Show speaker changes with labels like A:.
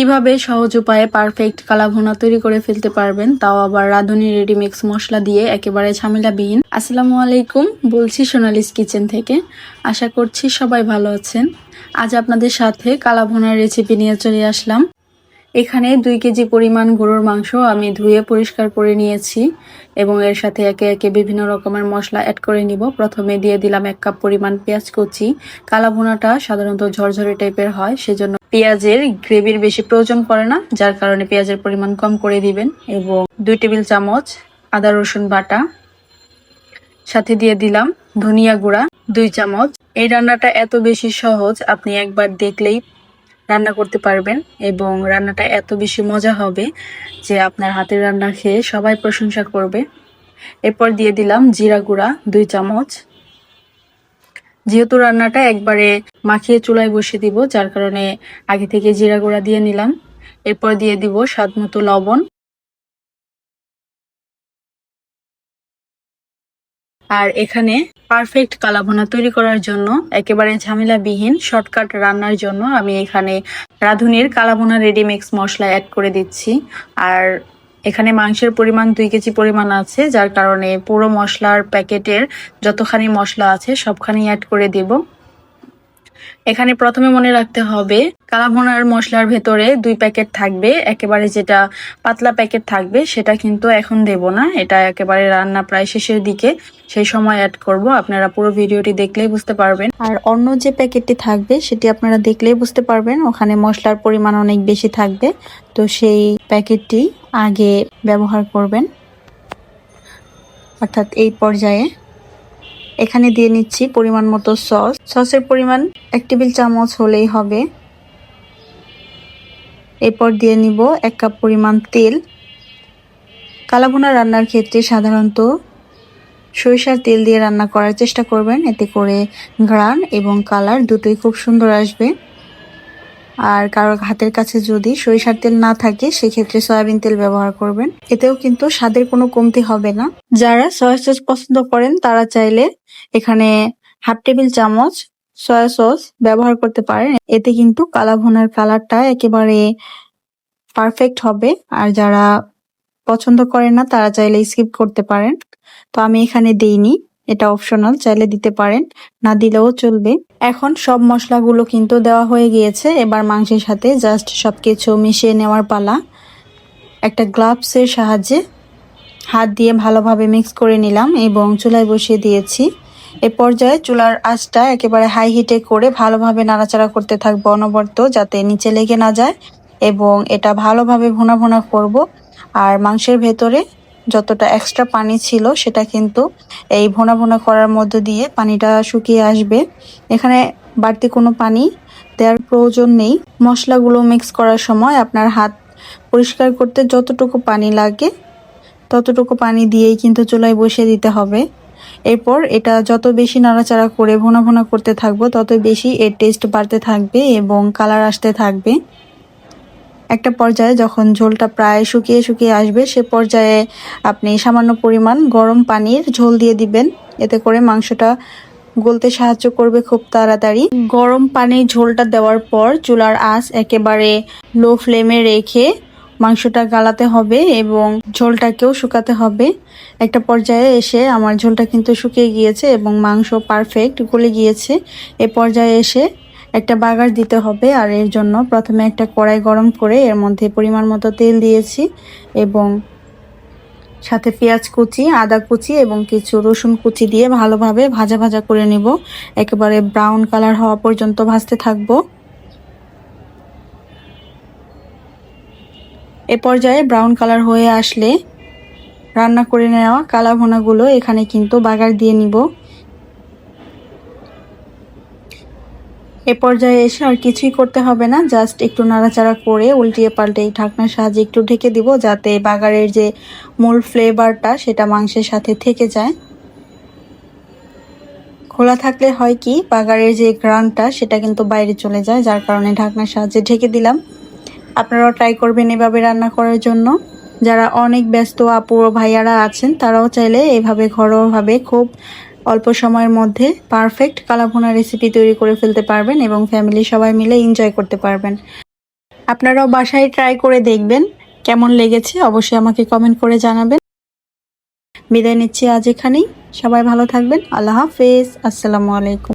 A: কিভাবে সহজ উপায়ে পারফেক্ট কালা ভুনা তৈরি করে ফেলতে পারবেন, তাও আবার রাঁধুনি রেডিমিক্স মশলা দিয়ে, একেবারে ঝামেলাবিহীন। আসসালামু আলাইকুম, বলছি সোনালিস কিচেন থেকে। আশা করছি সবাই ভালো আছেন। আজ আপনাদের সাথে কালা ভুনার রেসিপি নিয়ে চলে আসলাম। এখানে 2 কেজি পরিমাণ গরুর মাংস আমি ধুয়ে পরিষ্কার করে নিয়েছি এবং এর সাথে একে একে বিভিন্ন রকমের মশলা অ্যাড করে নিব। প্রথমে দিয়ে দিলাম 1 কাপ পরিমাণ পেঁয়াজ কুচি। কালা ভুনাটা সাধারণত ঝরঝরে টাইপের হয়, সেজন্য পেঁয়াজের গ্রেভির বেশি প্রয়োজন পড়ে না, যার কারণে পেঁয়াজের পরিমাণ কম করে দিবেন। এবং 2 টেবিল চামচ আদা রসুন বাটা, সাথে দিয়ে দিলাম ধনিয়া গুঁড়া 2 চামচ। এই রান্নাটা এত বেশি সহজ, আপনি একবার দেখলেই রান্না করতে পারবেন এবং রান্নাটা এত বেশি মজা হবে যে আপনার হাতের রান্না খেয়ে সবাই প্রশংসা করবে। এরপর দিয়ে দিলাম জিরা গুঁড়া 2 চামচ। যেহেতু রান্নাটা একবারে মাখিয়ে চুলায় বসিয়ে দিব, যার কারণে আগে থেকে জিরা গুঁড়া দিয়ে নিলাম। এরপর দিয়ে দিব স্বাদ মতো লবণ। আর এখানে পারফেক্ট কালা ভুনা তৈরি করার জন্য, একেবারে ঝামেলাবিহীন শর্টকাট রান্নার জন্য আমি এখানে রাঁধুনির কালা ভুনা রেডিমিক্স মশলা অ্যাড করে দিচ্ছি। আর এখানে মাংসের পরিমাণ 2 কেজি পরিমাণ আছে, যার কারণে পুরো মশলার প্যাকেটের যতখানি মশলা আছে সবখানি অ্যাড করে দেব। এখানে প্রথমে মনে রাখতে হবে, কালা ভুনার মশলার ভেতরে 2 প্যাকেট থাকবে। একেবারে যেটা পাতলা প্যাকেট থাকবে সেটা কিন্তু এখন দেব না, এটা একেবারে রান্না প্রায় শেষের দিকে, সেই সময় অ্যাড করব। আপনারা পুরো ভিডিওটি দেখলেই বুঝতে পারবেন। আর অন্য যে প্যাকেটটি থাকবে সেটি আপনারা দেখলেই বুঝতে পারবেন, ওখানে মশলার পরিমাণ অনেক বেশি থাকবে, তো সেই প্যাকেটটি আগে ব্যবহার করবেন। অর্থাৎ এই পর্যায়ে এখানে দিয়ে নিচ্ছি পরিমাণ মতো সস। সসের পরিমাণ 1 টেবিল চামচ হলেই হবে। এরপর দিয়ে নিব 1 কাপ পরিমাণ তেল। কালা ভুনা রান্নার ক্ষেত্রে সাধারণত সরিষার তেল দিয়ে রান্না করার চেষ্টা করবেন, এতে করে ঘ্রাণ এবং কালার দুটোই খুব সুন্দর আসবে। আর কারোর হাতের কাছে যদি সরিষার তেল না থাকে, সেক্ষেত্রে সয়াবিন তেল ব্যবহার করবেন, এতেও কিন্তু স্বাদের কোনো কমতি হবে না। যারা সয়া সস পছন্দ করেন তারা চাইলে এখানে 1/2 টেবিল চামচ সয়া সস ব্যবহার করতে পারেন, এতে কিন্তু কালা ভুনার কালারটা একেবারে পারফেক্ট হবে। আর যারা পছন্দ করেন না তারা চাইলে স্কিপ করতে পারেন, তো আমি এখানে দেইনি, এটা অপশনাল, চাইলে দিতে পারেন, না দিলেও চলবে। এখন সব মশলাগুলো কিন্তু দেওয়া হয়ে গিয়েছে, এবার মাংসের সাথে জাস্ট সবকিছু মিশিয়ে নেওয়ার পালা। একটা গ্লাভসের সাহায্যে হাত দিয়ে ভালোভাবে মিক্স করে নিলাম এবং চুলায় বসিয়ে দিয়েছি। এ পর্যায়ে চুলার আঁচটা একেবারে হাই হিটে করে ভালোভাবে নাড়াচাড়া করতে থাকবো অনবরত, যাতে নিচে লেগে না যায়, এবং এটা ভালোভাবে ভুনা ভুনা করব। আর মাংসের ভেতরে যতটা এক্সট্রা পানি ছিল সেটা কিন্তু এই ভুনা ভুনা করার মধ্য দিয়ে পানিটা শুকিয়ে আসবে। এখানে বাড়তি কোনো পানি দেওয়ার প্রয়োজন নেই। মশলাগুলো মিক্স করার সময় আপনার হাত পরিষ্কার করতে যতটুকু পানি লাগে ততটুকু পানি দিয়েই কিন্তু চুলায় বসিয়ে দিতে হবে। এরপর এটা যত বেশি নাড়াচাড়া করে ভুনা ভুনা করতে থাকবো, তত বেশি এর টেস্ট বাড়তে থাকবে এবং কালার আসতে থাকবে। একটা পর্যায়ে যখন ঝোলটা প্রায় শুকিয়ে শুকিয়ে আসবে, সে পর্যায়ে আপনি সামান্য পরিমাণ গরম পানির ঝোল দিয়ে দিবেন, এতে করে মাংসটা গলতে সাহায্য করবে খুব তাড়াতাড়ি। গরম পানির ঝোলটা দেওয়ার পর চুলার আঁচ একেবারে লো ফ্লেমে রেখে মাংসটা গালাতে হবে এবং ঝোলটাকেও শুকাতে হবে। একটা পর্যায়ে এসে আমার ঝোলটা কিন্তু শুকিয়ে গিয়েছে এবং মাংস পারফেক্ট গলে গিয়েছে। এ পর্যায়ে এসে একটা বাগার দিতে হবে, আর এর জন্য প্রথমে একটা কড়াই গরম করে এর মধ্যে পরিমাণ মতো তেল দিয়েছি এবং সাথে পেঁয়াজ কুচি, আদা কুচি এবং কিছু রসুন কুচি দিয়ে ভালোভাবে ভাজা ভাজা করে নিব। একেবারে ব্রাউন কালার হওয়া পর্যন্ত ভাজতে থাকবো। এ পর্যায়ে ব্রাউন কালার হয়ে আসলে রান্না করে নেওয়া কালা ভুনাগুলো এখানে কিন্তু বাগার দিয়ে নিব। এ পর্যায়ে এসে আর কিছুই করতে হবে না, জাস্ট একটু নাড়াচাড়া করে উল্টিয়ে পাল্টে ঢাকনার সাহায্যে একটু ঢেকে দিব, যাতে বাগারের যে মূল ফ্লেভারটা সেটা মাংসের সাথে থেকে যায়। খোলা থাকলে হয় কি, বাগারের যে ঘ্রাণটা সেটা কিন্তু বাইরে চলে যায়, যার কারণে ঢাকনার সাহায্যে ঢেকে দিলাম। আপনারাও ট্রাই করবেন এভাবে রান্না করার জন্য। যারা অনেক ব্যস্ত আপু ও ভাইয়ারা আছেন তারাও চাইলে এভাবে ঘরোয়াভাবে খুব অল্প সময়ের মধ্যে পারফেক্ট কালা ভুনা রেসিপি তৈরি করে ফেলতে পারবেন এবং ফ্যামিলি সবাই মিলে এনজয় করতে পারবেন। আপনারাও বাসায় ট্রাই করে দেখবেন, কেমন লেগেছে অবশ্যই আমাকে কমেন্ট করে জানাবেন। বিদায় নিচ্ছি আজ এখানেই। সবাই ভালো থাকবেন। আল্লাহ হাফেজ। আসসালামু আলাইকুম।